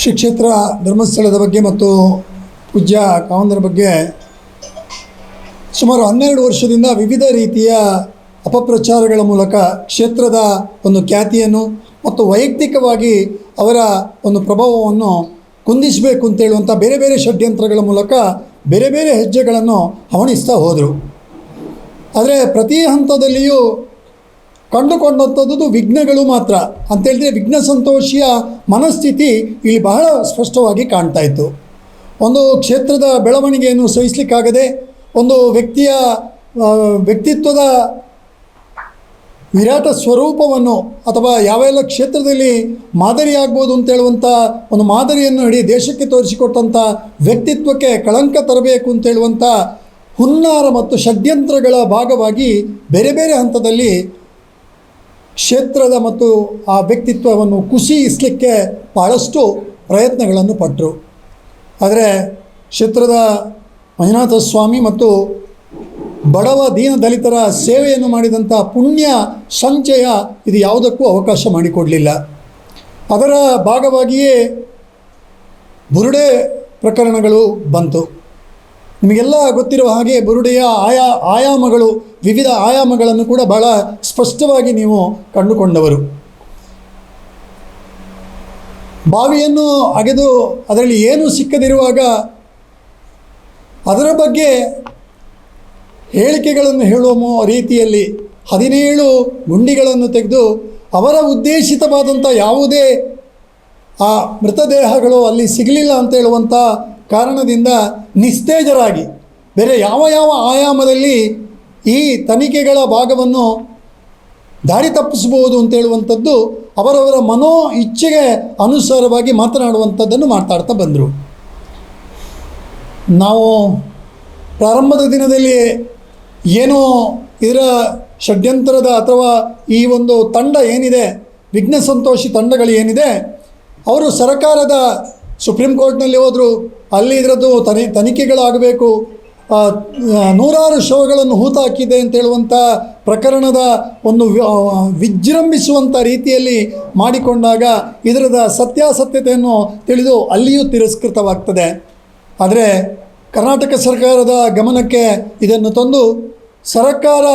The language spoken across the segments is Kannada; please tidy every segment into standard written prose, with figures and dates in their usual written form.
ಶ್ರೀ ಕ್ಷೇತ್ರ ಧರ್ಮಸ್ಥಳದ ಬಗ್ಗೆ ಮತ್ತು ಪೂಜ್ಯ ಕಾವಂದರ ಬಗ್ಗೆ ಸುಮಾರು 12 ವರ್ಷದಿಂದ ವಿವಿಧ ರೀತಿಯ ಅಪಪ್ರಚಾರಗಳ ಮೂಲಕ ಕ್ಷೇತ್ರದ ಒಂದು ಖ್ಯಾತಿಯನ್ನು ಮತ್ತು ವೈಯಕ್ತಿಕವಾಗಿ ಅವರ ಒಂದು ಪ್ರಭಾವವನ್ನು ಕುಂದಿಸಬೇಕು ಅಂತೇಳುವಂಥ ಬೇರೆ ಬೇರೆ ಷಡ್ಯಂತ್ರಗಳ ಮೂಲಕ ಬೇರೆ ಬೇರೆ ಹೆಜ್ಜೆಗಳನ್ನು ಹವಣಿಸ್ತಾ ಹೋದರು. ಆದರೆ ಪ್ರತಿ ಹಂತದಲ್ಲಿಯೂ ಕಂಡುಕೊಂಡಂಥದ್ದು ವಿಘ್ನಗಳು ಮಾತ್ರ ಅಂತೇಳಿದ್ರೆ ವಿಘ್ನ ಸಂತೋಷಿಯ ಮನಸ್ಥಿತಿ ಇಲ್ಲಿ ಬಹಳ ಸ್ಪಷ್ಟವಾಗಿ ಕಾಣ್ತಾ ಇತ್ತು. ಒಂದು ಕ್ಷೇತ್ರದ ಬೆಳವಣಿಗೆಯನ್ನು ಸಹಿಸಲಿಕ್ಕಾಗದೆ ಒಂದು ವ್ಯಕ್ತಿಯ ವ್ಯಕ್ತಿತ್ವದ ವಿರಾಟ ಸ್ವರೂಪವನ್ನು ಅಥವಾ ಯಾವೆಲ್ಲ ಕ್ಷೇತ್ರದಲ್ಲಿ ಮಾದರಿಯಾಗ್ಬೋದು ಅಂತೇಳುವಂಥ ಒಂದು ಮಾದರಿಯನ್ನು ಇಡೀ ದೇಶಕ್ಕೆ ತೋರಿಸಿಕೊಟ್ಟಂಥ ವ್ಯಕ್ತಿತ್ವಕ್ಕೆ ಕಳಂಕ ತರಬೇಕು ಅಂತೇಳುವಂಥ ಹುನ್ನಾರ ಮತ್ತು ಷಡ್ಯಂತ್ರಗಳ ಭಾಗವಾಗಿ ಬೇರೆ ಬೇರೆ ಹಂತದಲ್ಲಿ ಕ್ಷೇತ್ರದ ಮತ್ತು ಆ ವ್ಯಕ್ತಿತ್ವವನ್ನು ಕುಸಿಸಲಿಕ್ಕೆ ಬಹಳಷ್ಟು ಪ್ರಯತ್ನಗಳನ್ನು ಪಟ್ಟರು. ಆದರೆ ಕ್ಷೇತ್ರದ ಮಂಜುನಾಥ ಸ್ವಾಮಿ ಮತ್ತು ಬಡವ ದೀನ ದಲಿತರ ಸೇವೆಯನ್ನು ಮಾಡಿದಂಥ ಪುಣ್ಯ ಸಂಚಯ ಇದು ಯಾವುದಕ್ಕೂ ಅವಕಾಶ ಮಾಡಿಕೊಡಲಿಲ್ಲ. ಅದರ ಭಾಗವಾಗಿಯೇ ಬುರುಡೆ ಪ್ರಕರಣಗಳು ಬಂತು. ನಿಮಗೆಲ್ಲ ಗೊತ್ತಿರುವ ಹಾಗೆ ಬುರುಡೆಯ ಆಯಾಮಗಳು ವಿವಿಧ ಆಯಾಮಗಳನ್ನು ಕೂಡ ಬಹಳ ಸ್ಪಷ್ಟವಾಗಿ ನೀವು ಕಂಡುಕೊಂಡವರು. ಬಾವಿಯನ್ನು ಅಗೆದು ಅದರಲ್ಲಿ ಏನೂ ಸಿಕ್ಕದಿರುವಾಗ ಅದರ ಬಗ್ಗೆ ಹೇಳಿಕೆಗಳನ್ನು ಹೇಳುವ ರೀತಿಯಲ್ಲಿ 17 ಗುಂಡಿಗಳನ್ನು ತೆಗೆದು ಅವರ ಉದ್ದೇಶಿತವಾದಂಥ ಯಾವುದೇ ಆ ಮೃತದೇಹಗಳು ಅಲ್ಲಿ ಸಿಗಲಿಲ್ಲ ಅಂತ ಹೇಳುವಂಥ ಕಾರಣದಿಂದ ನಿಸ್ತೇಜರಾಗಿ ಬೇರೆ ಯಾವ ಆಯಾಮದಲ್ಲಿ ಈ ತನಿಖೆಗಳ ಭಾಗವನ್ನು ದಾರಿ ತಪ್ಪಿಸಬಹುದು ಅಂತೇಳುವಂಥದ್ದು ಅವರವರ ಮನೋ ಇಚ್ಛೆಗೆ ಅನುಸಾರವಾಗಿ ಮಾತನಾಡುವಂಥದ್ದನ್ನು ಮಾತಾಡ್ತಾ ಬಂದರು. ನಾವು ಪ್ರಾರಂಭದ ದಿನದಲ್ಲಿ ಏನೋ ಇದರ ಷಡ್ಯಂತ್ರದ ಅಥವಾ ಈ ಒಂದು ತಂಡ ಏನಿದೆ ವಿಘ್ನ ಸಂತೋಷಿ ತಂಡಗಳು ಏನಿದೆ ಅವರು ಸರ್ಕಾರದ ಸುಪ್ರೀಂ ಕೋರ್ಟ್ನಲ್ಲಿ ಹೋದರು. ಅಲ್ಲಿ ಇದರದ್ದು ತನಿಖೆಗಳಾಗಬೇಕು, 100 ಶವಗಳನ್ನು ಹೂತಾಕಿದೆ ಅಂತೇಳುವಂಥ ಪ್ರಕರಣದ ಒಂದು ವಿಜೃಂಭಿಸುವಂಥ ರೀತಿಯಲ್ಲಿ ಮಾಡಿಕೊಂಡಾಗ ಇದರದ ಸತ್ಯಾಸತ್ಯತೆಯನ್ನು ತಿಳಿದು ಅಲ್ಲಿಯೂ ತಿರಸ್ಕೃತವಾಗ್ತದೆ. ಆದರೆ ಕರ್ನಾಟಕ ಸರ್ಕಾರದ ಗಮನಕ್ಕೆ ಇದನ್ನು ತಂದು ಸರ್ಕಾರ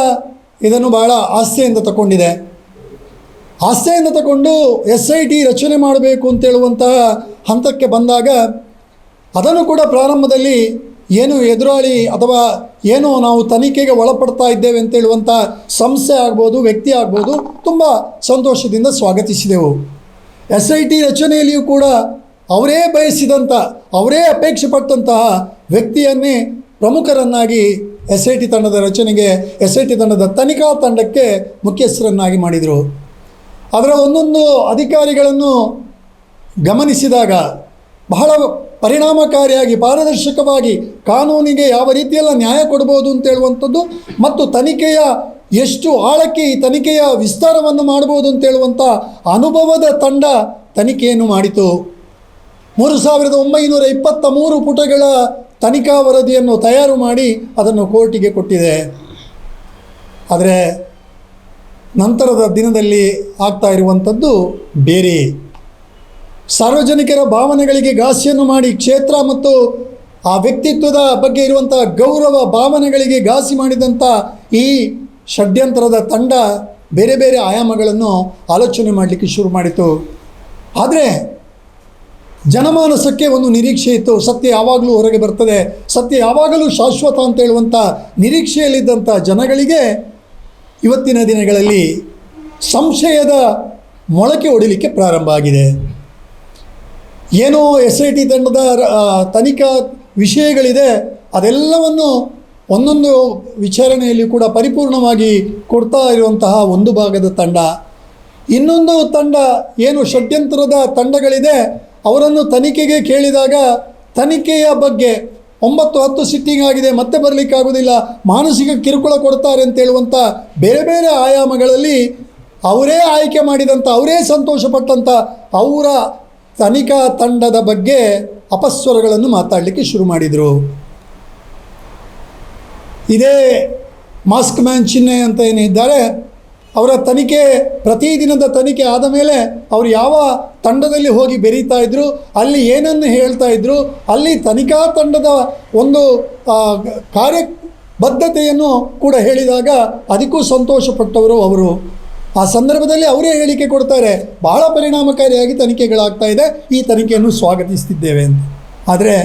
ಇದನ್ನು ಬಹಳ ಆಸ್ಥೆಯಿಂದ ತಗೊಂಡಿದೆ. ಆಸ್ಥೆಯನ್ನು ತಗೊಂಡು SIT ರಚನೆ ಮಾಡಬೇಕು ಅಂತೇಳುವಂತಹ ಹಂತಕ್ಕೆ ಬಂದಾಗ ಅದನ್ನು ಕೂಡ ಪ್ರಾರಂಭದಲ್ಲಿ ಏನು ಎದುರಾಳಿ ಅಥವಾ ಏನು ನಾವು ತನಿಖೆಗೆ ಒಳಪಡ್ತಾ ಇದ್ದೇವೆ ಅಂತೇಳುವಂಥ ಸಂಸ್ಥೆ ಆಗ್ಬೋದು, ವ್ಯಕ್ತಿ ಆಗ್ಬೋದು, ತುಂಬ ಸಂತೋಷದಿಂದ ಸ್ವಾಗತಿಸಿದೆವು. SIT ರಚನೆಯಲ್ಲಿಯೂ ಕೂಡ ಅವರೇ ಬಯಸಿದಂಥ ಅವರೇ ಅಪೇಕ್ಷೆ ಪಟ್ಟಂತಹ ವ್ಯಕ್ತಿಯನ್ನೇ ಪ್ರಮುಖರನ್ನಾಗಿ SIT ತಂಡದ ರಚನೆಗೆ SIT ತಂಡದ ತನಿಖಾ ತಂಡಕ್ಕೆ ಮುಖ್ಯಸ್ಥರನ್ನಾಗಿ ಮಾಡಿದರು. ಅದರ ಒಂದೊಂದು ಅಧಿಕಾರಿಗಳನ್ನು ಗಮನಿಸಿದಾಗ ಬಹಳ ಪರಿಣಾಮಕಾರಿಯಾಗಿ ಪಾರದರ್ಶಕವಾಗಿ ಕಾನೂನಿಗೆ ಯಾವ ರೀತಿಯೆಲ್ಲ ನ್ಯಾಯ ಕೊಡ್ಬೋದು ಅಂತೇಳುವಂಥದ್ದು ಮತ್ತು ತನಿಖೆಯ ಎಷ್ಟು ಆಳಕ್ಕೆ ಈ ತನಿಖೆಯ ವಿಸ್ತಾರವನ್ನು ಮಾಡ್ಬೋದು ಅಂತೇಳುವಂಥ ಅನುಭವದ ತಂಡ ತನಿಖೆಯನ್ನು ಮಾಡಿತು. 3923 ಪುಟಗಳ ತನಿಖಾ ವರದಿಯನ್ನು ತಯಾರು ಮಾಡಿ ಅದನ್ನು ಕೋರ್ಟಿಗೆ ಕೊಟ್ಟಿದೆ. ಆದರೆ ನಂತರದ ದಿನದಲ್ಲಿ ಆಗ್ತಾ ಇರುವಂಥದ್ದು ಬೇರೆ. ಸಾರ್ವಜನಿಕರ ಭಾವನೆಗಳಿಗೆ ಘಾಸಿಯನ್ನು ಮಾಡಿ ಕ್ಷೇತ್ರ ಮತ್ತು ಆ ವ್ಯಕ್ತಿತ್ವದ ಬಗ್ಗೆ ಇರುವಂಥ ಗೌರವ ಭಾವನೆಗಳಿಗೆ ಘಾಸಿ ಮಾಡಿದಂಥ ಈ ಷಡ್ಯಂತ್ರದ ತಂಡ ಬೇರೆ ಬೇರೆ ಆಯಾಮಗಳನ್ನು ಆಲೋಚನೆ ಮಾಡಲಿಕ್ಕೆ ಶುರು ಮಾಡಿತು. ಆದರೆ ಜನಮಾನಸಕ್ಕೆ ಒಂದು ನಿರೀಕ್ಷೆ ಇತ್ತು. ಸತ್ಯ ಯಾವಾಗಲೂ ಹೊರಗೆ ಬರ್ತದೆ, ಸತ್ಯ ಯಾವಾಗಲೂ ಶಾಶ್ವತ ಅಂತ ಹೇಳುವಂಥ ನಿರೀಕ್ಷೆಯಲ್ಲಿದ್ದಂಥ ಜನಗಳಿಗೆ ಇವತ್ತಿನ ದಿನಗಳಲ್ಲಿ ಸಂಶಯದ ಮೊಳಕೆ ಹೊಡಿಲಿಕ್ಕೆ ಪ್ರಾರಂಭ ಆಗಿದೆ. ಏನೋ SIT ತಂಡದ ತನಿಖಾ ವಿಷಯಗಳಿದೆ ಅದೆಲ್ಲವನ್ನು ಒಂದೊಂದು ವಿಚಾರಣೆಯಲ್ಲಿ ಕೂಡ ಪರಿಪೂರ್ಣವಾಗಿ ಕೊಡ್ತಾ ಇರುವಂತಹ ಒಂದು ಭಾಗದ ತಂಡ, ಇನ್ನೊಂದು ತಂಡ ಏನು ಷಡ್ಯಂತ್ರದ ತಂಡಗಳಿದೆ ಅವರನ್ನು ತನಿಖೆಗೆ ಕೇಳಿದಾಗ ತನಿಖೆಯ ಬಗ್ಗೆ 9-10 ಸಿಟ್ಟಿಂಗ್ ಆಗಿದೆ, ಮತ್ತೆ ಬರಲಿಕ್ಕಾಗೋದಿಲ್ಲ, ಮಾನಸಿಕ ಕಿರುಕುಳ ಕೊಡ್ತಾರೆ ಅಂತೇಳುವಂಥ ಬೇರೆ ಬೇರೆ ಆಯಾಮಗಳಲ್ಲಿ ಅವರೇ ಆಯ್ಕೆ ಮಾಡಿದಂಥ ಅವರೇ ಸಂತೋಷಪಟ್ಟಂಥ ಅವರ ತನಿಖಾ ತಂಡದ ಬಗ್ಗೆ ಅಪಸ್ವರಗಳನ್ನು ಮಾತಾಡಲಿಕ್ಕೆ ಶುರು ಮಾಡಿದರು. ಇದೇ ಮಾಸ್ಕ್ ಮ್ಯಾನ್ ಚಿಹ್ನೆ ಅಂತ ಏನಿದ್ದಾರೆ ಅವರ ತನಿಖೆ ಪ್ರತಿದಿನದ ತನಿಖೆ ಆದ ಮೇಲೆ ಅವರು ಯಾವ ತಂಡದಲ್ಲಿ ಹೋಗಿ ಬೆರೀತಾ ಇದ್ದರು, ಅಲ್ಲಿ ಏನನ್ನು ಹೇಳ್ತಾ ಇದ್ದರು, ಅಲ್ಲಿ ತನಿಖಾ ತಂಡದ ಒಂದು ಕಾರ್ಯಬದ್ಧತೆಯನ್ನು ಕೂಡ ಹೇಳಿದಾಗ ಅದಕ್ಕೂ ಸಂತೋಷಪಟ್ಟವರು ಅವರು. ಆ ಸಂದರ್ಭದಲ್ಲಿ ಅವರೇ ಹೇಳಿಕೆ ಕೊಡ್ತಾರೆ, ಬಹಳ ಪರಿಣಾಮಕಾರಿಯಾಗಿ ತನಿಖೆಗಳಾಗ್ತಾ ಇದೆ, ಈ ತನಿಖೆಯನ್ನು ಸ್ವಾಗತಿಸ್ತಿದ್ದೇವೆ ಅಂತ. ಆದರೆ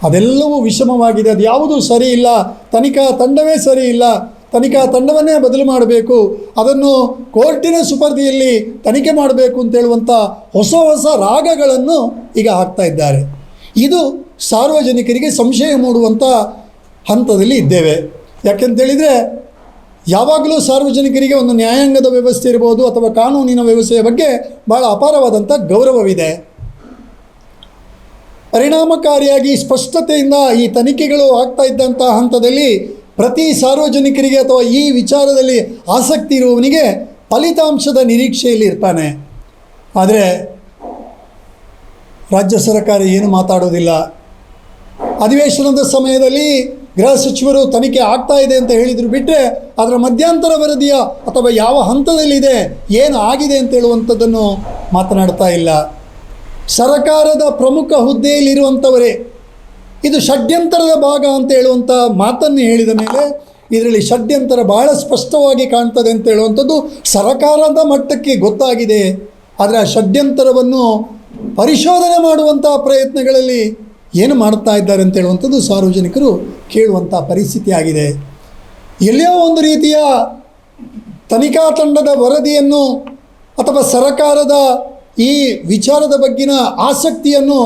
ಅದೆಲ್ಲವೂ ವಿಷಮವಾಗಿದೆ, ಅದು ಯಾವುದೂ ಸರಿ ಇಲ್ಲ, ತನಿಖಾ ತಂಡವೇ ಸರಿ ಇಲ್ಲ, ತನಿಖಾ ತಂಡವನ್ನೇ ಬದಲು ಮಾಡಬೇಕು, ಅದನ್ನು ಕೋರ್ಟಿನ ಸುಪರ್ದಿಯಲ್ಲಿ ತನಿಖೆ ಮಾಡಬೇಕು ಅಂತೇಳುವಂಥ ಹೊಸ ಹೊಸ ರಾಗಗಳನ್ನು ಈಗ ಹಾಕ್ತಾ ಇದ್ದಾರೆ. ಇದು ಸಾರ್ವಜನಿಕರಿಗೆ ಸಂಶಯ ಮೂಡುವಂಥ ಹಂತದಲ್ಲಿ ಇದ್ದೇವೆ. ಯಾಕೆಂತೇಳಿದರೆ ಯಾವಾಗಲೂ ಸಾರ್ವಜನಿಕರಿಗೆ ಒಂದು ನ್ಯಾಯಾಂಗದ ವ್ಯವಸ್ಥೆ ಇರ್ಬೋದು ಅಥವಾ ಕಾನೂನಿನ ವ್ಯವಸ್ಥೆಯ ಬಗ್ಗೆ ಭಾಳ ಅಪಾರವಾದಂಥ ಗೌರವವಿದೆ. ಪರಿಣಾಮಕಾರಿಯಾಗಿ ಸ್ಪಷ್ಟತೆಯಿಂದ ಈ ತನಿಖೆಗಳು ಆಗ್ತಾ ಇದ್ದಂಥ ಹಂತದಲ್ಲಿ ಪ್ರತಿ ಸಾರ್ವಜನಿಕರಿಗೆ ಅಥವಾ ಈ ವಿಚಾರದಲ್ಲಿ ಆಸಕ್ತಿ ಇರುವವನಿಗೆ ಫಲಿತಾಂಶದ ನಿರೀಕ್ಷೆಯಲ್ಲಿ ಇರ್ತಾನೆ. ಆದರೆ ರಾಜ್ಯ ಸರ್ಕಾರ ಏನು ಮಾತಾಡೋದಿಲ್ಲ. ಅಧಿವೇಶನದ ಸಮಯದಲ್ಲಿ ಗೃಹ ಸಚಿವರು ತನಿಖೆ ಆಗ್ತಾ ಇದೆ ಅಂತ ಹೇಳಿದರು ಬಿಟ್ಟರೆ ಅದರ ಮಧ್ಯಂತರ ವರದಿಯ ಅಥವಾ ಯಾವ ಹಂತದಲ್ಲಿದೆ, ಏನು ಆಗಿದೆ ಅಂತ ಹೇಳುವಂಥದ್ದನ್ನು ಮಾತನಾಡ್ತಾ ಇಲ್ಲ. ಸರಕಾರದ ಪ್ರಮುಖ ಹುದ್ದೆಯಲ್ಲಿರುವಂಥವರೇ ಇದು ಷಡ್ಯಂತರದ ಭಾಗ ಅಂತ ಹೇಳುವಂಥ ಮಾತನ್ನು ಹೇಳಿದ ಮೇಲೆ ಇದರಲ್ಲಿ ಷಡ್ಯಂತರ ಬಹಳ ಸ್ಪಷ್ಟವಾಗಿ ಕಾಣ್ತದೆ ಅಂತ ಹೇಳುವಂಥದ್ದು ಸರಕಾರದ ಮಟ್ಟಕ್ಕೆ ಗೊತ್ತಾಗಿದೆ. ಆದರೆ ಆ ಷಡ್ಯಂತರವನ್ನು ಪರಿಶೋಧನೆ ಮಾಡುವಂಥ ಪ್ರಯತ್ನಗಳಲ್ಲಿ ಏನು ಮಾಡ್ತಾ ಇದ್ದಾರೆ ಅಂತ ಹೇಳುವಂಥದ್ದು ಸಾರ್ವಜನಿಕರು ಕೇಳುವಂಥ ಪರಿಸ್ಥಿತಿ ಆಗಿದೆ. ಎಲ್ಲಿಯೋ ಒಂದು ರೀತಿಯ ತನಿಖಾ ತಂಡದ ವರದಿಯನ್ನು ಅಥವಾ ಸರಕಾರದ ಈ ವಿಚಾರದ ಬಗ್ಗಿನ ಆಸಕ್ತಿಯನ್ನು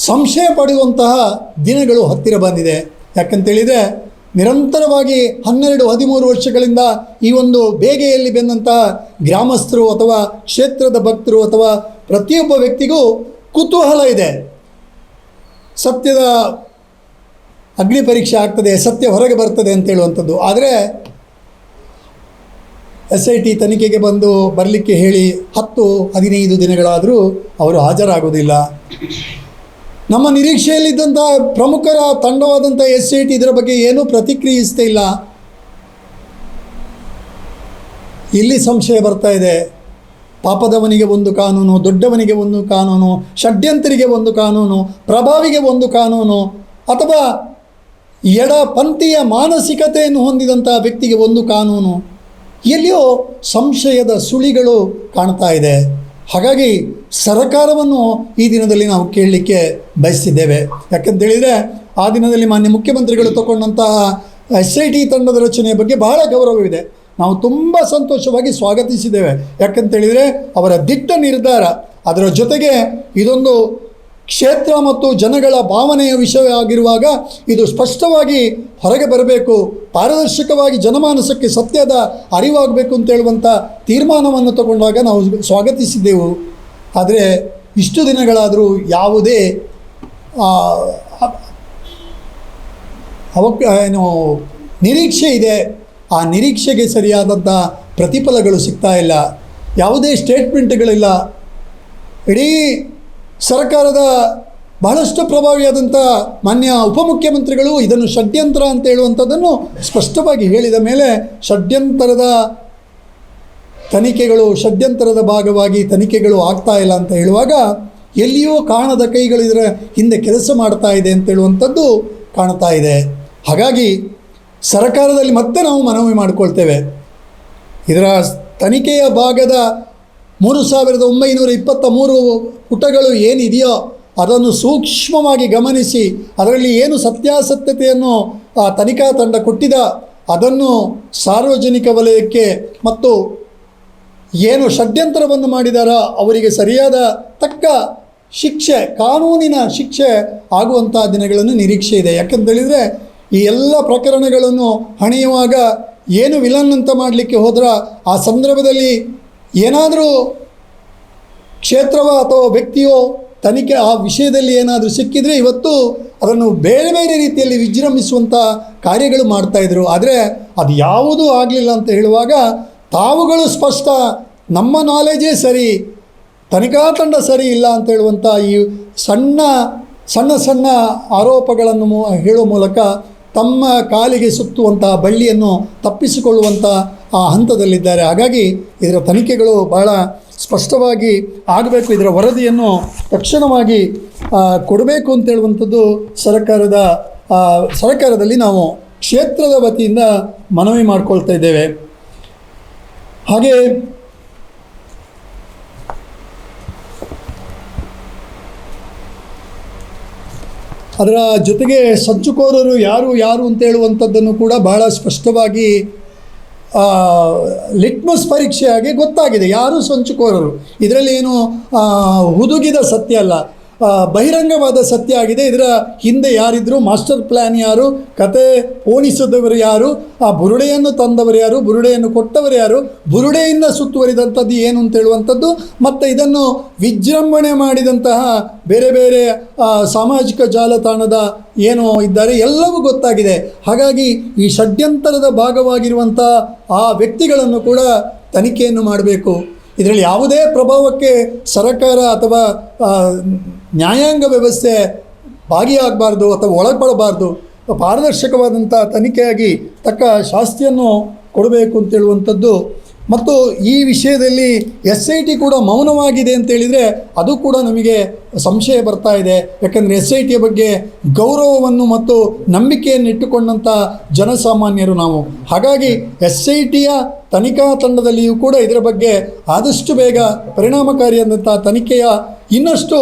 ಸಂಶಯ ಪಡೆಯುವಂತಹ ದಿನಗಳು ಹತ್ತಿರ ಬಂದಿದೆ. ಯಾಕಂತೇಳಿದರೆ ನಿರಂತರವಾಗಿ 12-13 ವರ್ಷಗಳಿಂದ ಈ ಒಂದು ಬೇಗೆಯಲ್ಲಿ ಬೆಂದಂತಹ ಗ್ರಾಮಸ್ಥರು ಅಥವಾ ಕ್ಷೇತ್ರದ ಭಕ್ತರು ಅಥವಾ ಪ್ರತಿಯೊಬ್ಬ ವ್ಯಕ್ತಿಗೂ ಕುತೂಹಲ ಇದೆ. ಸತ್ಯದ ಅಗ್ನಿ ಪರೀಕ್ಷೆ ಆಗ್ತದೆ, ಸತ್ಯ ಹೊರಗೆ ಬರ್ತದೆ ಅಂತ ಹೇಳುವಂಥದ್ದು. ಆದರೆ SIT ತನಿಖೆಗೆ ಬರಲಿಕ್ಕೆ ಹೇಳಿ 10-15 ದಿನಗಳಾದರೂ ಅವರು ಹಾಜರಾಗೋದಿಲ್ಲ. ನಮ್ಮ ನಿರೀಕ್ಷೆಯಲ್ಲಿದ್ದಂಥ ಪ್ರಮುಖರ ತಂಡವಾದಂಥ SIT ಇದರ ಬಗ್ಗೆ ಏನೂ ಪ್ರತಿಕ್ರಿಯಿಸ್ತಾ ಇಲ್ಲ. ಇಲ್ಲಿ ಸಂಶಯ ಬರ್ತಾ ಇದೆ. ಪಾಪದವನಿಗೆ ಒಂದು ಕಾನೂನು, ದೊಡ್ಡವನಿಗೆ ಒಂದು ಕಾನೂನು, ಷಡ್ಯಂತರಿಗೆ ಒಂದು ಕಾನೂನು, ಪ್ರಭಾವಿಗೆ ಒಂದು ಕಾನೂನು, ಅಥವಾ ಎಡಪಂಥೀಯ ಮಾನಸಿಕತೆಯನ್ನು ಹೊಂದಿದಂಥ ವ್ಯಕ್ತಿಗೆ ಒಂದು ಕಾನೂನು, ಎಲ್ಲಿಯೋ ಸಂಶಯದ ಸುಳಿಗಳು ಕಾಣ್ತಾ ಇದೆ. ಹಾಗಾಗಿ ಸರ್ಕಾರವನ್ನು ಈ ದಿನದಲ್ಲಿ ನಾವು ಕೇಳಲಿಕ್ಕೆ ಬಯಸ್ತಿದ್ದೇವೆ. ಯಾಕಂತೇಳಿದರೆ ಆ ದಿನದಲ್ಲಿ ಮಾನ್ಯ ಮುಖ್ಯಮಂತ್ರಿಗಳು ತಗೊಂಡಂತಹ SIT ತಂಡದ ರಚನೆಯ ಬಗ್ಗೆ ಬಹಳ ಗೌರವವಿದೆ. ನಾವು ತುಂಬ ಸಂತೋಷವಾಗಿ ಸ್ವಾಗತಿಸಿದ್ದೇವೆ. ಯಾಕಂತೇಳಿದರೆ ಅವರ ದಿಟ್ಟ ನಿರ್ಧಾರ, ಅದರ ಜೊತೆಗೆ ಇದೊಂದು ಕ್ಷೇತ್ರ ಮತ್ತು ಜನಗಳ ಭಾವನೆಯ ವಿಷಯ ಆಗಿರುವಾಗ ಇದು ಸ್ಪಷ್ಟವಾಗಿ ಹೊರಗೆ ಬರಬೇಕು, ಪಾರದರ್ಶಕವಾಗಿ ಜನಮಾನಸಕ್ಕೆ ಸತ್ಯದ ಅರಿವಾಗಬೇಕು ಅಂತ ಹೇಳುವಂಥ ತೀರ್ಮಾನವನ್ನು ತಗೊಂಡಾಗ ನಾವು ಸ್ವಾಗತಿಸಿದ್ದೆವು. ಆದರೆ ಇಷ್ಟು ದಿನಗಳಾದರೂ ಯಾವುದೇ ನಿರೀಕ್ಷೆ ಇದೆ, ಆ ನಿರೀಕ್ಷೆಗೆ ಸರಿಯಾದಂಥ ಪ್ರತಿಫಲಗಳು ಸಿಗ್ತಾ ಇಲ್ಲ. ಯಾವುದೇ ಸ್ಟೇಟ್ಮೆಂಟ್ಗಳಿಲ್ಲ. ಇಡೀ ಸರ್ಕಾರದ ಬಹಳಷ್ಟು ಪ್ರಭಾವಿಯಾದಂಥ ಮಾನ್ಯ ಉಪಮುಖ್ಯಮಂತ್ರಿಗಳು ಇದನ್ನು ಷಡ್ಯಂತ್ರ ಅಂತ ಹೇಳುವಂಥದ್ದನ್ನು ಸ್ಪಷ್ಟವಾಗಿ ಹೇಳಿದ ಮೇಲೆ ಷಡ್ಯಂತರದ ತನಿಖೆಗಳು, ಷಡ್ಯಂತರದ ಭಾಗವಾಗಿ ತನಿಖೆಗಳು ಆಗ್ತಾ ಇಲ್ಲ ಅಂತ ಹೇಳುವಾಗ ಎಲ್ಲಿಯೂ ಕಾಣದ ಕೈಗಳು ಇದರ ಹಿಂದೆ ಕೆಲಸ ಮಾಡ್ತಾ ಇದೆ ಅಂತ ಹೇಳುವಂಥದ್ದು ಕಾಣ್ತಾ ಇದೆ. ಹಾಗಾಗಿ ಸರ್ಕಾರದಲ್ಲಿ ಮತ್ತೆ ನಾವು ಮನವಿ ಮಾಡಿಕೊಳ್ತೇವೆ, ಇದರ ತನಿಖೆಯ ಭಾಗದ 3923 ಪುಟಗಳು ಏನಿದೆಯೋ ಅದನ್ನು ಸೂಕ್ಷ್ಮವಾಗಿ ಗಮನಿಸಿ ಅದರಲ್ಲಿ ಏನು ಸತ್ಯಾಸತ್ಯತೆಯನ್ನು ಆ ತನಿಖಾ ತಂಡ ಕೊಟ್ಟಿದ ಅದನ್ನು ಸಾರ್ವಜನಿಕ ವಲಯಕ್ಕೆ ಮತ್ತು ಏನು ಷಡ್ಯಂತರವನ್ನು ಮಾಡಿದಾರೋ ಅವರಿಗೆ ಸರಿಯಾದ ತಕ್ಕ ಶಿಕ್ಷೆ, ಕಾನೂನಿನ ಶಿಕ್ಷೆ ಆಗುವಂಥ ದಿನಗಳನ್ನು ನಿರೀಕ್ಷೆ ಇದೆ. ಯಾಕಂತೇಳಿದರೆ ಈ ಎಲ್ಲ ಪ್ರಕರಣಗಳನ್ನು ಹಣಿಯುವಾಗ ಏನು ವಿಲನ್ ಅಂತ ಮಾಡಲಿಕ್ಕೆ ಹೋದ್ರೆ ಆ ಸಂದರ್ಭದಲ್ಲಿ ಏನಾದರೂ ಕ್ಷೇತ್ರವ ಅಥವಾ ವ್ಯಕ್ತಿಯೋ ತನಿಖೆ ಆ ವಿಷಯದಲ್ಲಿ ಏನಾದರೂ ಸಿಕ್ಕಿದರೆ ಇವತ್ತು ಅದನ್ನು ಬೇರೆ ಬೇರೆ ರೀತಿಯಲ್ಲಿ ವಿಜೃಂಭಿಸುವಂಥ ಕಾರ್ಯಗಳು ಮಾಡ್ತಾಯಿದ್ರು. ಆದರೆ ಅದು ಯಾವುದೂ ಆಗಲಿಲ್ಲ ಅಂತ ಹೇಳುವಾಗ ತಾವುಗಳು ಸ್ಪಷ್ಟ, ನಮ್ಮ ನಾಲೆಜೇ ಸರಿ, ತನಿಖಾ ತಂಡ ಸರಿ ಇಲ್ಲ ಅಂತ ಹೇಳುವಂಥ ಈ ಸಣ್ಣ ಸಣ್ಣ ಸಣ್ಣ ಆರೋಪಗಳನ್ನು ಹೇಳುವ ಮೂಲಕ ತಮ್ಮ ಕಾಲಿಗೆ ಸುತ್ತುವಂಥ ಬಳ್ಳಿಯನ್ನು ತಪ್ಪಿಸಿಕೊಳ್ಳುವಂಥ ಆ ಹಂತದಲ್ಲಿದ್ದಾರೆ. ಹಾಗಾಗಿ ಇದರ ತನಿಖೆಗಳು ಬಹಳ ಸ್ಪಷ್ಟವಾಗಿ ಆಗಬೇಕು. ಇದರ ವರದಿಯನ್ನು ತಕ್ಷಣವಾಗಿ ಕೊಡಬೇಕು ಅಂತೇಳುವಂಥದ್ದು ಸರ್ಕಾರದಲ್ಲಿ ನಾವು ಕ್ಷೇತ್ರದ ವತಿಯಿಂದ ಮನವಿ ಮಾಡಿಕೊಳ್ತಾ ಇದ್ದೇವೆ. ಹಾಗೆ ಅದರ ಜೊತೆಗೆ ಸಂಚುಕೋರರು ಯಾರು ಅಂತ ಹೇಳುವಂಥದ್ದನ್ನು ಕೂಡ ಬಹಳ ಸ್ಪಷ್ಟವಾಗಿ ಲಿಟ್ಮಸ್ ಪರೀಕ್ಷೆಯಾಗಿ ಗೊತ್ತಾಗಿದೆ ಯಾರು ಸಂಚುಕೋರರು. ಇದರಲ್ಲಿ ಏನು ಹುದುಗಿದ ಸತ್ಯ ಅಲ್ಲ, ಬಹಿರಂಗವಾದ ಸತ್ಯ ಆಗಿದೆ. ಇದರ ಹಿಂದೆ ಯಾರಿದ್ರು, ಮಾಸ್ಟರ್ ಪ್ಲ್ಯಾನ್ ಯಾರು, ಕತೆ ಓಣಿಸಿದವರು ಯಾರು, ಆ ಬುರುಡೆಯನ್ನು ತಂದವರು ಯಾರು, ಬುರುಡೆಯನ್ನು ಕೊಟ್ಟವರು ಯಾರು, ಬುರುಡೆಯಿಂದ ಸುತ್ತುವರಿದಂಥದ್ದು ಏನು ಅಂತ ಹೇಳುವಂಥದ್ದು, ಮತ್ತು ಇದನ್ನು ವಿಜೃಂಭಣೆ ಮಾಡಿದಂತಹ ಬೇರೆ ಬೇರೆ ಸಾಮಾಜಿಕ ಜಾಲತಾಣದ ಏನು ಇದ್ದಾರೆ ಎಲ್ಲವೂ ಗೊತ್ತಾಗಿದೆ. ಹಾಗಾಗಿ ಈ ಷಡ್ಯಂತರದ ಭಾಗವಾಗಿರುವಂಥ ಆ ವ್ಯಕ್ತಿಗಳನ್ನು ಕೂಡ ತನಿಖೆಯನ್ನು ಮಾಡಬೇಕು. ಇದರಲ್ಲಿ ಯಾವುದೇ ಪ್ರಭಾವಕ್ಕೆ ಸರ್ಕಾರ ಅಥವಾ ನ್ಯಾಯಾಂಗ ವ್ಯವಸ್ಥೆ ಭಾಗಿಯಾಗಬಾರ್ದು ಅಥವಾ ಒಳಪಡಬಾರ್ದು. ಪಾರದರ್ಶಕವಾದಂಥ ತನಿಖೆಯಾಗಿ ತಕ್ಕ ಶಾಸ್ತಿಯನ್ನು ಕೊಡಬೇಕು ಅಂತೇಳುವಂಥದ್ದು. ಮತ್ತು ಈ ವಿಷಯದಲ್ಲಿ SIT ಕೂಡ ಮೌನವಾಗಿದೆ ಅಂತೇಳಿದರೆ ಅದು ಕೂಡ ನಮಗೆ ಸಂಶಯ ಬರ್ತಾ ಇದೆ. ಯಾಕಂದರೆ SITಯ ಬಗ್ಗೆ ಗೌರವವನ್ನು ಮತ್ತು ನಂಬಿಕೆಯನ್ನು ಇಟ್ಟುಕೊಂಡಂಥ ಜನಸಾಮಾನ್ಯರು ನಾವು. ಹಾಗಾಗಿ SITಯ ತನಿಖಾ ತಂಡದಲ್ಲಿಯೂ ಕೂಡ ಇದರ ಬಗ್ಗೆ ಆದಷ್ಟು ಬೇಗ ಪರಿಣಾಮಕಾರಿಯಾದಂಥ ಇನ್ನಷ್ಟು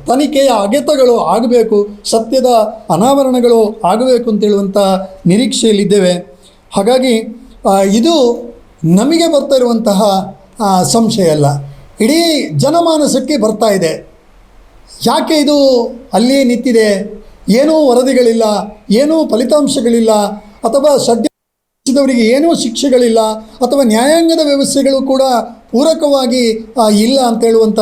ತನಿಖೆಯ ಅಗೆತಗಳು ಆಗಬೇಕು, ಸತ್ಯದ ಅನಾವರಣಗಳು ಆಗಬೇಕು ಅಂತೇಳುವಂಥ ನಿರೀಕ್ಷೆಯಲ್ಲಿದ್ದೇವೆ. ಹಾಗಾಗಿ ಇದು ನಮಗೆ ಬರ್ತಾ ಇರುವಂತಹ ಸಂಶಯ ಅಲ್ಲ, ಇಡೀ ಜನಮಾನಸಕ್ಕೆ ಬರ್ತಾ ಇದೆ. ಯಾಕೆ ಇದು ಅಲ್ಲಿಯೇ ನಿಂತಿದೆ? ಏನೂ ವರದಿಗಳಿಲ್ಲ, ಏನೂ ಫಲಿತಾಂಶಗಳಿಲ್ಲ, ಅಥವಾ ಷಡ್ಯಂತರದವರಿಗೆ ಏನೂ ಶಿಕ್ಷೆಗಳಿಲ್ಲ, ಅಥವಾ ನ್ಯಾಯಾಂಗದ ವ್ಯವಸ್ಥೆಗಳು ಕೂಡ ಪೂರಕವಾಗಿ ಇಲ್ಲ ಅಂತೇಳುವಂಥ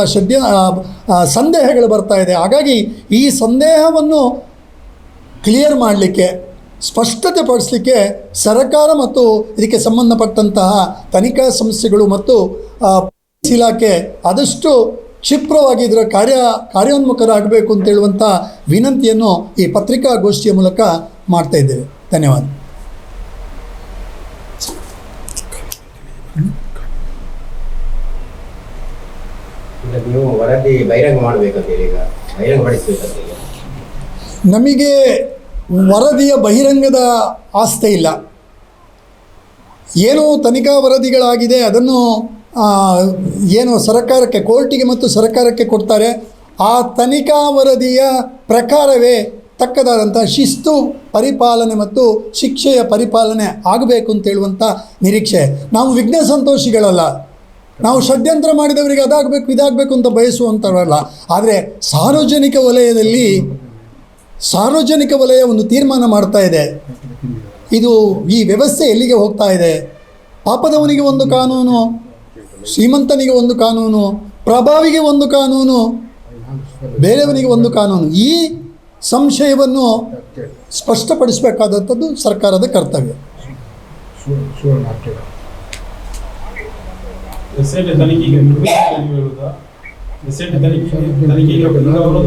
ಸಂದೇಹಗಳು ಬರ್ತಾ ಇದೆ. ಹಾಗಾಗಿ ಈ ಸಂದೇಹವನ್ನು ಕ್ಲಿಯರ್ ಮಾಡಲಿಕ್ಕೆ, ಸ್ಪಷ್ಟತೆ ಪಡಿಸಲಿಕ್ಕೆ ಸರ್ಕಾರ ಮತ್ತು ಇದಕ್ಕೆ ಸಂಬಂಧಪಟ್ಟಂತಹ ತನಿಖಾ ಸಂಸ್ಥೆಗಳು ಮತ್ತು ಪೊಲೀಸ್ ಇಲಾಖೆ ಆದಷ್ಟು ಕ್ಷಿಪ್ರವಾಗಿ ಇದರ ಕಾರ್ಯೋನ್ಮುಖರಾಗಬೇಕು ಅಂತೇಳುವಂಥ ವಿನಂತಿಯನ್ನು ಈ ಪತ್ರಿಕಾಗೋಷ್ಠಿಯ ಮೂಲಕ ಮಾಡ್ತಾ ಇದ್ದೇವೆ. ಧನ್ಯವಾದ. ನೀವು ವರದಿ ಬಹಿರಂಗ ಮಾಡಬೇಕಂತೇಳಿ, ಈಗ ಬಹಿರಂಗಪಡಿಸಬೇಕಂತೇಳಿ ನಮಗೆ ವರದಿಯ ಬಹಿರಂಗದ ಆಸ್ಥೆ ಇಲ್ಲ. ಏನು ತನಿಖಾ ವರದಿಗಳಾಗಿದೆ ಅದನ್ನು ಏನು ಸರ್ಕಾರಕ್ಕೆ, ಕೋರ್ಟಿಗೆ ಮತ್ತು ಸರ್ಕಾರಕ್ಕೆ ಕೊಡ್ತಾರೆ. ಆ ತನಿಖಾ ವರದಿಯ ಪ್ರಕಾರವೇ ತಕ್ಕದಾದಂಥ ಶಿಸ್ತು ಪರಿಪಾಲನೆ ಮತ್ತು ಶಿಕ್ಷೆಯ ಪರಿಪಾಲನೆ ಆಗಬೇಕು ಅಂತೇಳುವಂಥ ನಿರೀಕ್ಷೆ. ನಾವು ವಿಘ್ನ ಸಂತೋಷಿಗಳಲ್ಲ, ನಾವು ಷಡ್ಯಂತ್ರ ಮಾಡಿದವರಿಗೆ ಅದಾಗಬೇಕು ಇದಾಗಬೇಕು ಅಂತ ಬಯಸುವಂಥವರಲ್ಲ. ಆದರೆ ಸಾರ್ವಜನಿಕ ವಲಯ ಒಂದು ತೀರ್ಮಾನ ಮಾಡ್ತಾ ಇದೆ. ಇದು ಈ ವ್ಯವಸ್ಥೆ ಎಲ್ಲಿಗೆ ಹೋಗ್ತಾ ಇದೆ? ಪಾಪದವನಿಗೆ ಒಂದು ಕಾನೂನು, ಶ್ರೀಮಂತನಿಗೆ ಒಂದು ಕಾನೂನು, ಪ್ರಭಾವಿಗೆ ಒಂದು ಕಾನೂನು, ಬೇರೆಯವನಿಗೆ ಒಂದು ಕಾನೂನು. ಈ ಸಂಶಯವನ್ನು ಸ್ಪಷ್ಟಪಡಿಸಬೇಕಾದಂಥದ್ದು ಸರ್ಕಾರದ ಕರ್ತವ್ಯ.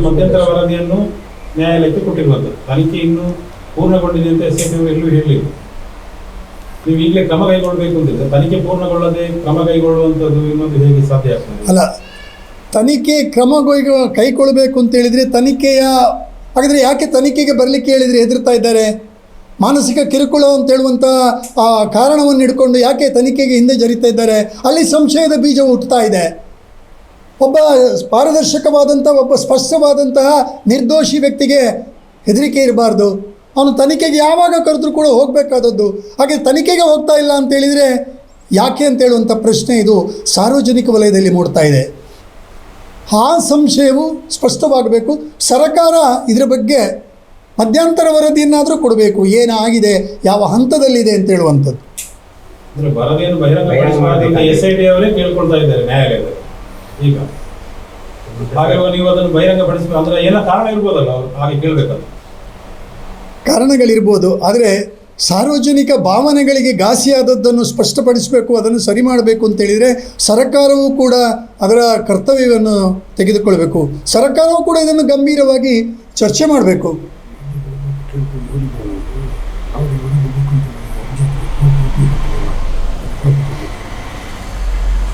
ಮಧ್ಯಂತರ ವರದಿಯನ್ನು ನ್ಯಾಯಾಲಯಕ್ಕೆ ಕೊಟ್ಟಿರುವಂಥದ್ದು, ತನಿಖೆ ಇನ್ನೂ ಪೂರ್ಣಗೊಂಡಿದೆ ಅಂತ SIT ಎಲ್ಲೂ ಹೇಳಲಿಲ್ಲ. ನೀವು ಈಗಲೇ ಕ್ರಮ ಕೈಗೊಳ್ಳಬೇಕು ಅಂತಿದ್ರೆ ತನಿಖೆ ಪೂರ್ಣಗೊಳ್ಳದೆ ಕ್ರಮ ಕೈಗೊಳ್ಳುವಂಥದ್ದು ಇನ್ನೊಂದು ಹೇಗೆ ಸಾಧ್ಯ ಆಗ್ತದೆ? ಅಲ್ಲ, ತನಿಖೆ ಕೈಗೊಳ್ಳಬೇಕು ಅಂತೇಳಿದರೆ ಹಾಗಾದರೆ ಯಾಕೆ ತನಿಖೆಗೆ ಬರಲಿಕ್ಕೆ ಹೇಳಿದರೆ ಹೆದರ್ತಾ ಇದ್ದಾರೆ? ಮಾನಸಿಕ ಕಿರುಕುಳ ಅಂತೇಳುವಂಥ ಕಾರಣವನ್ನು ಹಿಡ್ಕೊಂಡು ಯಾಕೆ ತನಿಖೆಗೆ ಹಿಂದೆ ಜರಿತಾ ಇದ್ದಾರೆ? ಅಲ್ಲಿ ಸಂಶಯದ ಬೀಜ ಹುಟ್ಟುತ್ತಾ ಇದೆ. ಒಬ್ಬ ಪಾರದರ್ಶಕವಾದಂಥ, ಒಬ್ಬ ಸ್ಪಷ್ಟವಾದಂತಹ ನಿರ್ದೋಷಿ ವ್ಯಕ್ತಿಗೆ ಹೆದರಿಕೆ ಇರಬಾರ್ದು. ಅವನು ತನಿಖೆಗೆ ಯಾವಾಗ ಕರೆದ್ರೂ ಕೂಡ ಹೋಗಬೇಕಾದದ್ದು. ಹಾಗೆ ತನಿಖೆಗೆ ಹೋಗ್ತಾ ಇಲ್ಲ ಅಂತೇಳಿದರೆ ಯಾಕೆ ಅಂತೇಳುವಂಥ ಪ್ರಶ್ನೆ ಇದು ಸಾರ್ವಜನಿಕ ವಲಯದಲ್ಲಿ ಮೂಡ್ತಾ ಇದೆ. ಆ ಸಂಶಯವು ಸ್ಪಷ್ಟವಾಗಬೇಕು. ಸರ್ಕಾರ ಇದರ ಬಗ್ಗೆ ಮಧ್ಯಂತರ ವರದಿಯನ್ನಾದರೂ ಕೊಡಬೇಕು, ಏನಾಗಿದೆ, ಯಾವ ಹಂತದಲ್ಲಿದೆ ಅಂತ ಹೇಳುವಂಥದ್ದು. ವರದಿಯನ್ನು ಬಹಿರಂಗಪಡಿಸುವಂತೆ SIT ಅವರೇ ಕೇಳ್ಕೊಳ್ತಾ ಇದ್ದಾರೆ ನ್ಯಾಯಾಲಯದಲ್ಲಿ. ಈಗ ಹಾಗೆ ನೀವು ಅದನ್ನು ಬಹಿರಂಗಪಡಿಸಬೇಕು ಅಂದರೆ ಏನೋ ಕಾರಣ ಇರ್ಬೋದಲ್ಲ, ಅವರು ಹಾಗೆ ಕೇಳಬೇಕಲ್ಲ. ಕಾರಣಗಳಿರ್ಬೋದು, ಆದರೆ ಸಾರ್ವಜನಿಕ ಭಾವನೆಗಳಿಗೆ ಘಾಸಿಯಾದದ್ದನ್ನು ಸ್ಪಷ್ಟಪಡಿಸಬೇಕು, ಅದನ್ನು ಸರಿ ಮಾಡಬೇಕು ಅಂತೇಳಿದರೆ ಸರ್ಕಾರವೂ ಕೂಡ ಅದರ ಕರ್ತವ್ಯವನ್ನು ತೆಗೆದುಕೊಳ್ಬೇಕು. ಸರ್ಕಾರವೂ ಕೂಡ ಇದನ್ನು ಗಂಭೀರವಾಗಿ ಚರ್ಚೆ ಮಾಡಬೇಕು.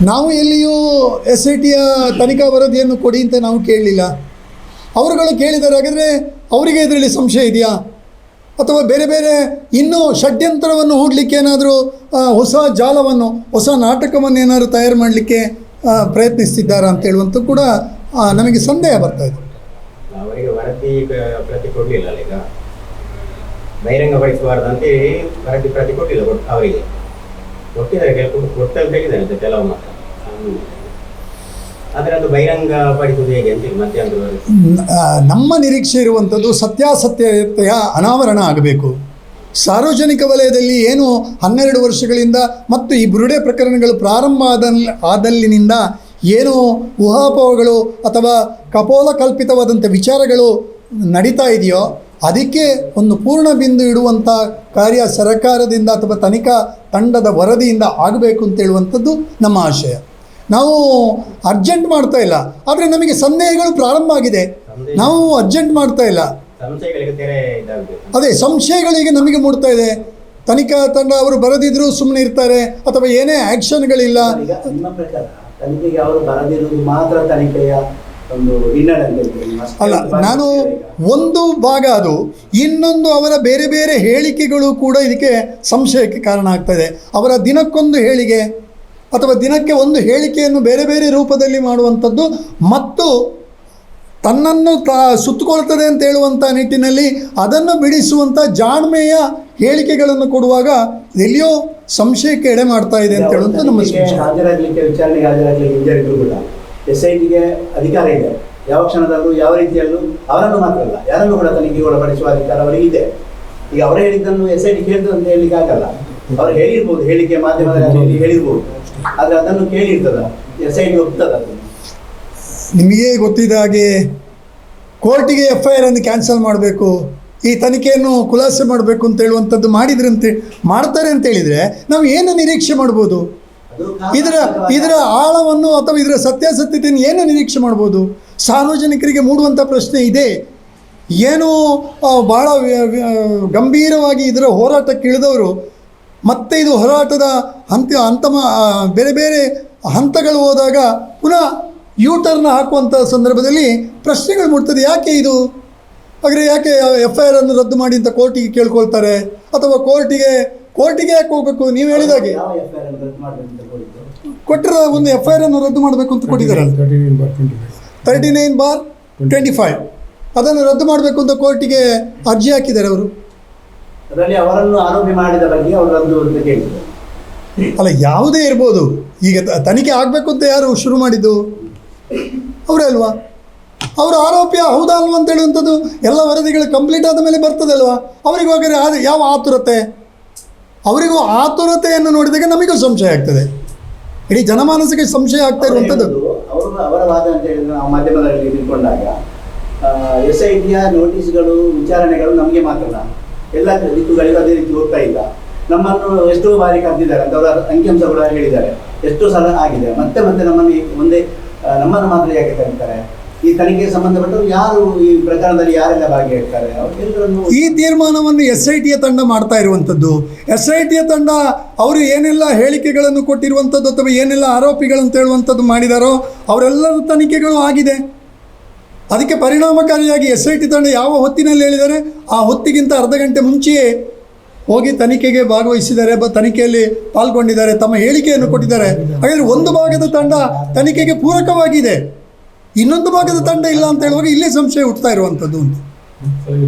ನಾವು ಎಲ್ಲಿಯೂ SITಯ ತನಿಖಾ ವರದಿಯನ್ನು ಕೊಡಿ ಅಂತ ನಾವು ಕೇಳಲಿಲ್ಲ. ಅವರುಗಳು ಕೇಳಿದ್ದಾರೆ. ಹಾಗಾದರೆ ಅವರಿಗೆ ಇದರಲ್ಲಿ ಸಂಶಯ ಇದೆಯಾ, ಅಥವಾ ಬೇರೆ ಬೇರೆ ಇನ್ನೂ ಷಡ್ಯಂತ್ರವನ್ನು ಹೂಡಲಿಕ್ಕೆ ಏನಾದರೂ ಹೊಸ ಜಾಲವನ್ನು, ಹೊಸ ನಾಟಕವನ್ನು ಏನಾದರೂ ತಯಾರು ಮಾಡಲಿಕ್ಕೆ ಪ್ರಯತ್ನಿಸ್ತಿದ್ದಾರಾ ಅಂತ ಹೇಳುವಂಥ ಕೂಡ ನಮಗೆ ಸಂದೇಹ ಬರ್ತಾ ಇದೆ. ಅವರಿಗೆ ವರದಿ ಪ್ರತಿ ಕೊಡಲಿಲ್ಲ ಈಗ, ಬಹಿರಂಗಪಡಿಸಬಾರ್ದಂತೆ ವರದಿ ಪ್ರತಿ ಕೊಟ್ಟಿಲ್ಲ. ಅವರಿಗೆ ಕೊಟ್ಟಿದ್ದಾರೆ, ಕೊಟ್ಟಲ್ಲಿ ತೆಗೆದಿದ್ದಾರೆ ಕೆಲವು ಮಾತ್ರ. ಆದರೆ ಅದು ಬಹಿರಂಗಪಡಿಸುವುದು ಹೇಗೆ ಅಂತ ಮಧ್ಯಂತರ ನಮ್ಮ ನಿರೀಕ್ಷೆ ಇರುವಂಥದ್ದು ಸತ್ಯಾಸತ್ಯತೆಯ ಅನಾವರಣ ಆಗಬೇಕು. ಸಾರ್ವಜನಿಕ ವಲಯದಲ್ಲಿ ಏನು 12 ವರ್ಷಗಳಿಂದ ಮತ್ತು ಈ ಬುರುಡೆ ಪ್ರಕರಣಗಳು ಪ್ರಾರಂಭ ಆದಲ್ಲಿನಿಂದ ಏನು ಊಹಾಪೋಹಗಳು ಅಥವಾ ಕಪೋಲಕಲ್ಪಿತವಾದಂಥ ವಿಚಾರಗಳು ನಡೀತಾ ಇದೆಯೋ ಅದಕ್ಕೆ ಒಂದು ಪೂರ್ಣ ಬಿಂದು ಇಡುವಂಥ ಕಾರ್ಯ ಸರ್ಕಾರದಿಂದ ಅಥವಾ ತನಿಖಾ ತಂಡದ ವರದಿಯಿಂದ ಆಗಬೇಕು ಅಂತ ಹೇಳುವಂಥದ್ದು ನಮ್ಮ ಆಶಯ. ನಾವು ಅರ್ಜೆಂಟ್ ಮಾಡ್ತಾ ಇಲ್ಲ, ಆದರೆ ನಮಗೆ ಸಂದೇಹಗಳು ಪ್ರಾರಂಭ ಆಗಿದೆ. ನಾವು ಅರ್ಜೆಂಟ್ ಮಾಡ್ತಾ ಇಲ್ಲ, ಅದೇ ಸಂಶಯಗಳಿಗೆ ನಮಗೆ ಮೂಡ್ತಾ ಇದೆ. ತನಿಖಾ ತಂಡ ಅವರು ಬರೆದಿದ್ರು ಸುಮ್ಮನೆ ಇರ್ತಾರೆ, ಅಥವಾ ಏನೇ ಆ್ಯಕ್ಷನ್ಗಳಿಲ್ಲ. ನಿಮ್ಮ ಪ್ರಕಾರ ತನಿಖೆಗೆ ಅವರು ಬರೆದಿರುವುದು ಮಾತ್ರ ತನಿಖೆಯ ಒಂದು ಹಿನ್ನಡೆ ಅಲ್ಲ, ನಾನು ಒಂದು ಭಾಗ ಅದು, ಇನ್ನೊಂದು ಅವರ ಬೇರೆ ಬೇರೆ ಹೇಳಿಕೆಗಳು ಕೂಡ ಇದಕ್ಕೆ ಸಂಶಯಕ್ಕೆ ಕಾರಣ ಆಗ್ತದೆ. ಅವರ ದಿನಕ್ಕೊಂದು ಹೇಳಿಕೆ ಅಥವಾ ದಿನಕ್ಕೆ ಒಂದು ಹೇಳಿಕೆಯನ್ನು ಬೇರೆ ಬೇರೆ ರೂಪದಲ್ಲಿ ಮಾಡುವಂಥದ್ದು ಮತ್ತು ತನ್ನನ್ನು ಸುತ್ತುಕೊಳ್ತದೆ ಅಂತ ಹೇಳುವಂಥ ನಿಟ್ಟಿನಲ್ಲಿ ಅದನ್ನು ಬಿಡಿಸುವಂಥ ಜಾಣ್ಮೆಯ ಹೇಳಿಕೆಗಳನ್ನು ಕೊಡುವಾಗ ಎಲ್ಲಿಯೋ ಸಂಶಯಕ್ಕೆ ಎಡೆ ಮಾಡ್ತಾ ಇದೆ ಅಂತ ಹೇಳುವಂಥ ನಮ್ಮ ಹಾಜರಾಗಲಿಕ್ಕೆ, ವಿಚಾರಣೆಗೆ ಹಾಜರಾಗಲಿಕ್ಕೆ ಹಿಂಜರಿದ್ರು ಕೂಡ SITಗೆ ಅಧಿಕಾರ ಇದೆ. ಯಾವ ಕ್ಷಣದಲ್ಲೂ ಯಾವ ರೀತಿಯಲ್ಲೂ ಅವರನ್ನು ಮಾತ್ರ ಅಲ್ಲ, ಯಾರನ್ನು ಕೂಡ ತನಿಖೆಗೆ ಒಳಪಡಿಸುವ ಅಧಿಕಾರ ಅವರಿಗೆ ಇದೆ. ಈಗ ಅವರು ಹೇಳಿದ್ದನ್ನು SIT ಕೇಳಿದ್ರು ಅಂತ ಹೇಳಲಿಕ್ಕೆ ಆಗಲ್ಲ. ಅವರು ಹೇಳಿರ್ಬೋದು, ಹೇಳಿಕೆ ಮಾಧ್ಯಮದಲ್ಲಿ ಹೇಳಿರ್ಬೋದು, ಆದರೆ ಅದನ್ನು ಕೇಳಿರ್ತದ SIT ಒಪ್ತದ. ನಿಮಗೆ ಗೊತ್ತಿದ್ದ ಹಾಗೆ ಕೋರ್ಟಿಗೆ FIR ಅನ್ನು ಕ್ಯಾನ್ಸಲ್ ಮಾಡಬೇಕು, ಈ ತನಿಖೆಯನ್ನು ಖುಲಾಸೆ ಮಾಡಬೇಕು ಅಂತ ಹೇಳುವಂಥದ್ದು ಮಾಡ್ತಾರೆ ಅಂತ ಹೇಳಿದರೆ ನಾವು ಏನು ನಿರೀಕ್ಷೆ ಮಾಡ್ಬೋದು? ಇದರ ಆಳವನ್ನು ಅಥವಾ ಇದರ ಸತ್ಯಾಸತ್ಯತೆಯನ್ನು ಏನು ನಿರೀಕ್ಷೆ ಮಾಡ್ಬೋದು? ಸಾರ್ವಜನಿಕರಿಗೆ ಮೂಡುವಂಥ ಪ್ರಶ್ನೆ ಇದೆ. ಏನು ಭಾಳ ಗಂಭೀರವಾಗಿ ಇದರ ಹೋರಾಟಕ್ಕೆ ಇಳಿದವರು ಮತ್ತೆ ಇದು ಹೋರಾಟದ ಬೇರೆ ಬೇರೆ ಹಂತಗಳು ಹೋದಾಗ ಪುನಃ ಟರ್ನ್ ಹಾಕುವಂಥ ಸಂದರ್ಭದಲ್ಲಿ ಪ್ರಶ್ನೆಗಳು ಮೂಡ್ತದೆ. ಯಾಕೆ ಇದು? ಹಾಗಾದರೆ ಯಾಕೆ FIR ಅನ್ನು ರದ್ದು ಮಾಡಿ ಅಂತ ಕೋರ್ಟಿಗೆ ಕೇಳ್ಕೊಳ್ತಾರೆ, ಅಥವಾ ಕೋರ್ಟಿಗೆ ಯಾಕೆ ಹೋಗಬೇಕು? ನೀವು ಹೇಳಿದಾಗೆ ಕೊಟ್ಟಿರೋ ಒಂದು FIR ಅನ್ನು ರದ್ದು ಮಾಡಬೇಕು ಅಂತ ಕೊಟ್ಟಿದ್ದಾರೆ, 39/25 ಅದನ್ನು ರದ್ದು ಮಾಡಬೇಕು ಅಂತ ಕೋರ್ಟಿಗೆ ಅರ್ಜಿ ಹಾಕಿದ್ದಾರೆ ಅವರು. ಅದರಲ್ಲಿ ಅವರನ್ನು ಆರೋಪಿ ಮಾಡಿದ ಬಗ್ಗೆ ಅವರು ರದ್ದು ಅಂತ ಕೇಳಿದ್ದಾರೆ. ಅಲ್ಲ, ಯಾವುದೇ ಇರ್ಬೋದು. ಈಗ ತನಿಖೆ ಆಗಬೇಕು ಅಂತ ಯಾರು ಶುರು ಮಾಡಿದ್ದು? ಅವರೇ ಅಲ್ವಾ? ಅವರು ಆರೋಪಿ ಹೌದಾ ಅಲ್ವಾ ಅಂತ ಹೇಳುವಂಥದ್ದು ಎಲ್ಲ ವರದಿಗಳು ಕಂಪ್ಲೀಟ್ ಆದ ಮೇಲೆ ಬರ್ತದೆ ಅಲ್ವಾ? ಅವರಿಗೂ ಹಾಗಾದ್ರೆ ಯಾವ ಆತುರತೆ? ಅವರಿಗೂ ಆತುರತೆಯನ್ನು ನೋಡಿದಾಗ ನಮಗೂ ಸಂಶಯ ಆಗ್ತದೆ, ಇಡೀ ಜನಮಾನಸಕ್ಕೆ ಸಂಶಯ ಆಗ್ತಾ ಇರುವಂಥದ್ದು. ಅವರ ವಾದ ಅಂತ ಹೇಳಿದ್ರೆ ನಾವು ಮಾಧ್ಯಮದಲ್ಲಿ ನಿಂತ್ಕೊಂಡಾಗ SITಯ ನೋಟಿಸ್ಗಳು, ವಿಚಾರಣೆಗಳು ನಮಗೆ ಮಾತ್ರ ಎಲ್ಲ ದಿಕ್ಕುಗಳಿಗೂ ಅದೇ ರೀತಿ ಹೋಗ್ತಾ ಇಲ್ಲ. ನಮ್ಮನ್ನು ಎಷ್ಟೋ ಬಾರಿ ಕರೆದಿದ್ದಾರೆ ಅಂತ ಅವರ ಅಂಕಿಅಂಶಗಳು ಹೇಳಿದ್ದಾರೆ. ಎಷ್ಟೋ ಸಲ ಆಗಿದೆ. ಮತ್ತೆ ನಮ್ಮನ್ನು ಮಾತ್ರ ಯಾಕೆ ಕರೀತಾರೆ? ಈ ತನಿಖೆಗೆ ಸಂಬಂಧಪಟ್ಟವರು ಯಾರು, ಈ ಪ್ರಕರಣದಲ್ಲಿ ಯಾರೆಲ್ಲ ಭಾಗಿಯಾಗ್ತಾರೆ, ಈ ತೀರ್ಮಾನವನ್ನು SITಯ ತಂಡ ಮಾಡ್ತಾ ಇರುವಂಥದ್ದು. SITಯ ತಂಡ ಅವರು ಏನೆಲ್ಲ ಹೇಳಿಕೆಗಳನ್ನು ಕೊಟ್ಟಿರುವಂಥದ್ದು ಅಥವಾ ಏನೆಲ್ಲ ಆರೋಪಿಗಳಂತ ಹೇಳುವಂಥದ್ದು ಮಾಡಿದಾರೋ ಅವರೆಲ್ಲರ ತನಿಖೆಗಳು ಆಗಿದೆ. ಅದಕ್ಕೆ ಪರಿಣಾಮಕಾರಿಯಾಗಿ SIT ತಂಡ ಯಾವ ಹೊತ್ತಿನಲ್ಲಿ ಹೇಳಿದ್ದಾರೆ ಆ ಹೊತ್ತಿಗಿಂತ ಅರ್ಧ ಗಂಟೆ ಮುಂಚೆಯೇ ಹೋಗಿ ತನಿಖೆಗೆ ಭಾಗವಹಿಸಿದ್ದಾರೆ, ತನಿಖೆಯಲ್ಲಿ ಪಾಲ್ಗೊಂಡಿದ್ದಾರೆ, ತಮ್ಮ ಹೇಳಿಕೆಯನ್ನು ಕೊಟ್ಟಿದ್ದಾರೆ. ಹಾಗಾದರೆ ಒಂದು ಭಾಗದ ತಂಡ ತನಿಖೆಗೆ ಪೂರಕವಾಗಿದೆ, ಇನ್ನೊಂದು ಭಾಗದ ತಂಡ ಇಲ್ಲ ಅಂತ ಹೇಳುವಾಗ ಇಲ್ಲೇ ಸಂಶಯ ಹುಟ್ಟುತ್ತಾ ಇರುವಂಥದ್ದು.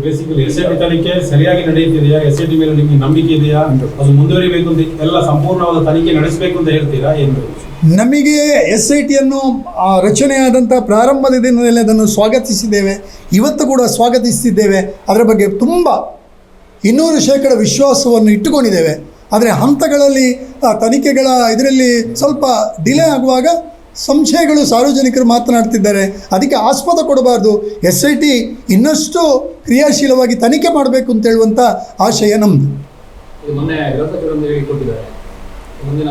ಬೇಸಿಕಲಿ SIT ತನಿಖೆ ಸರಿಯಾಗಿ ನಡೆಯುತ್ತಿದೆಯಾ? SIT ಮೇಲೆ ನಿಮಗೆ ನಂಬಿಕೆ ಇದೆಯಾ? ಅದು ಮುಂದುವರಿಬೇಕು ಅಂತ ಎಲ್ಲ ಸಂಪೂರ್ಣವಾದ ತನಿಖೆ ನಡೆಸಬೇಕು ಅಂತ ಹೇಳ್ತೀರಾ? ಏನು ನಮಗೆ SITಯನ್ನು ರಚನೆಯಾದಂಥ ಪ್ರಾರಂಭದ ದಿನದಲ್ಲಿ ಅದನ್ನು ಸ್ವಾಗತಿಸಿದ್ದೇವೆ, ಇವತ್ತು ಕೂಡ ಸ್ವಾಗತಿಸುತ್ತಿದ್ದೇವೆ. ಅದರ ಬಗ್ಗೆ ತುಂಬ 200% ವಿಶ್ವಾಸವನ್ನು ಇಟ್ಟುಕೊಂಡಿದ್ದೇವೆ. ಆದರೆ ಹಂತಗಳಲ್ಲಿ ತನಿಖೆಗಳ ಇದರಲ್ಲಿ ಸ್ವಲ್ಪ ಡಿಲೇ ಆಗುವಾಗ ಸಂಶಯಗಳು ಸಾರ್ವಜನಿಕರು ಮಾತನಾಡ್ತಿದ್ದಾರೆ. ಅದಕ್ಕೆ ಆಸ್ಪದ ಕೊಡಬಾರ್ದು. SIT ಇನ್ನಷ್ಟು ಕ್ರಿಯಾಶೀಲವಾಗಿ ತನಿಖೆ ಮಾಡಬೇಕು ಅಂತ ಹೇಳುವಂಥ ಆಶಯ ನಮ್ಮದು. ಮೊನ್ನೆ ಗೃಹ ಸಚಿವರೊಂದಿಗೆ ಕೊಟ್ಟಿದ್ದಾರೆ, ಮುಂದಿನ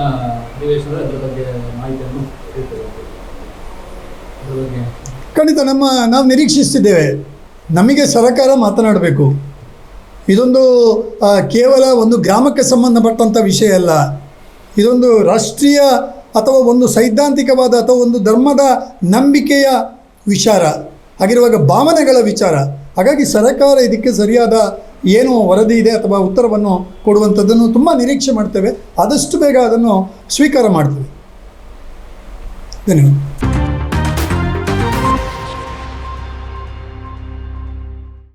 ಅಧಿವೇಶನದಲ್ಲಿ ಅದರ ಬಗ್ಗೆ ಮಾಹಿತಿಯನ್ನು ಖಂಡಿತ ನಾವು ನಿರೀಕ್ಷಿಸ್ತಿದ್ದೇವೆ. ನಮಗೆ ಸರ್ಕಾರ ಮಾತನಾಡಬೇಕು. ಇದೊಂದು ಕೇವಲ ಒಂದು ಗ್ರಾಮಕ್ಕೆ ಸಂಬಂಧಪಟ್ಟಂಥ ವಿಷಯ ಅಲ್ಲ, ಇದೊಂದು ರಾಷ್ಟ್ರೀಯ ಅಥವಾ ಒಂದು ಸೈದ್ಧಾಂತಿಕವಾದ ಅಥವಾ ಒಂದು ಧರ್ಮದ ನಂಬಿಕೆಯ ವಿಚಾರ ಹಾಗಿರುವಾಗ ಭಾವನೆಗಳ ವಿಚಾರ. ಹಾಗಾಗಿ ಸರ್ಕಾರ ಇದಕ್ಕೆ ಸರಿಯಾದ ಏನು ವರದಿ ಇದೆ ಅಥವಾ ಉತ್ತರವನ್ನು ಕೊಡುವಂಥದ್ದನ್ನು ತುಂಬ ನಿರೀಕ್ಷೆ ಮಾಡ್ತೇವೆ. ಆದಷ್ಟು ಬೇಗ ಅದನ್ನು ಸ್ವೀಕಾರ ಮಾಡ್ತೇವೆ. ಧನ್ಯವಾದ.